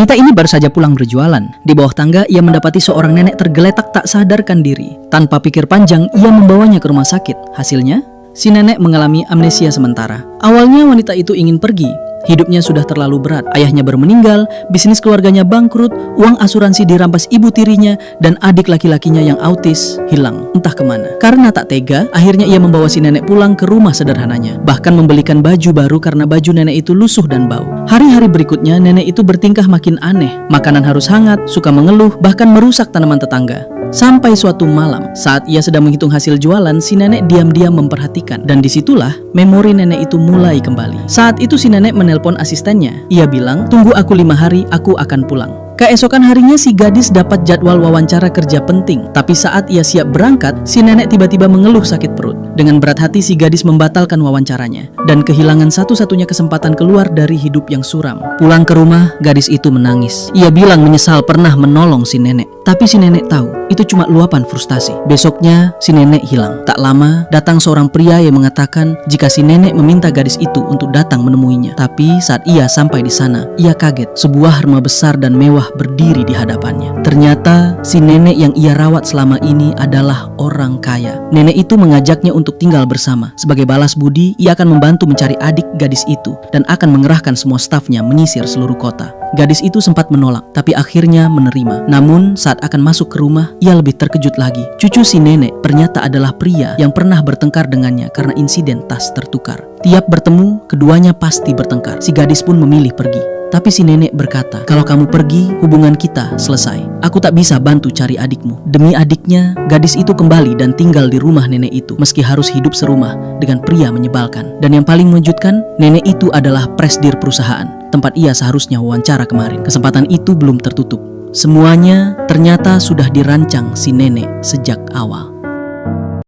Wanita ini baru saja pulang berjualan. Di bawah tangga, ia mendapati seorang nenek tergeletak tak sadarkan diri. Tanpa pikir panjang, ia membawanya ke rumah sakit. Hasilnya, si nenek mengalami amnesia sementara. Awalnya wanita itu ingin pergi. Hidupnya sudah terlalu berat. Ayahnya baru meninggal, bisnis keluarganya bangkrut, uang asuransi dirampas ibu tirinya, dan adik laki-lakinya yang autis hilang entah kemana. Karena tak tega, akhirnya ia membawa si nenek pulang ke rumah sederhananya. Bahkan membelikan baju baru karena baju nenek itu lusuh dan bau. Hari-hari berikutnya, nenek itu bertingkah makin aneh. Makanan harus hangat, suka mengeluh, bahkan merusak tanaman tetangga. Sampai suatu malam, saat ia sedang menghitung hasil jualan, si nenek diam-diam memperhatikan. Dan disitulah memori nenek itu mulai kembali. Saat itu si nenek menelpon asistennya. Ia bilang, "Tunggu aku 5 hari, aku akan pulang." Keesokan harinya si gadis dapat jadwal wawancara kerja penting. Tapi saat ia siap berangkat, si nenek tiba-tiba mengeluh sakit perut. Dengan berat hati si gadis membatalkan wawancaranya dan kehilangan satu-satunya kesempatan keluar dari hidup yang suram. Pulang ke rumah, gadis itu menangis. Ia bilang menyesal pernah menolong si nenek. Tapi si nenek tahu itu cuma luapan frustasi. Besoknya si nenek hilang. Tak lama datang seorang pria yang mengatakan jika si nenek meminta gadis itu untuk datang menemuinya. Tapi saat ia sampai di sana, ia kaget. Sebuah rumah besar dan mewah berdiri di hadapannya. Ternyata si nenek yang ia rawat selama ini adalah orang kaya. Nenek itu mengajaknya untuk tinggal bersama. Sebagai balas budi, ia akan membantu mencari adik gadis itu dan akan mengerahkan semua stafnya menyisir seluruh kota. Gadis itu sempat menolak, tapi akhirnya menerima. Namun saat akan masuk ke rumah, ia lebih terkejut lagi. Cucu si nenek ternyata adalah pria yang pernah bertengkar dengannya karena insiden tas tertukar. Tiap bertemu, keduanya pasti bertengkar. Si gadis pun memilih pergi. Tapi si nenek berkata, "Kalau kamu pergi, hubungan kita selesai. Aku tak bisa bantu cari adikmu." Demi adiknya, gadis itu kembali dan tinggal di rumah nenek itu, meski harus hidup serumah dengan pria menyebalkan. Dan yang paling mengejutkan, nenek itu adalah presidir perusahaan, tempat ia seharusnya wawancara kemarin. Kesempatan itu belum tertutup. Semuanya ternyata sudah dirancang si nenek sejak awal.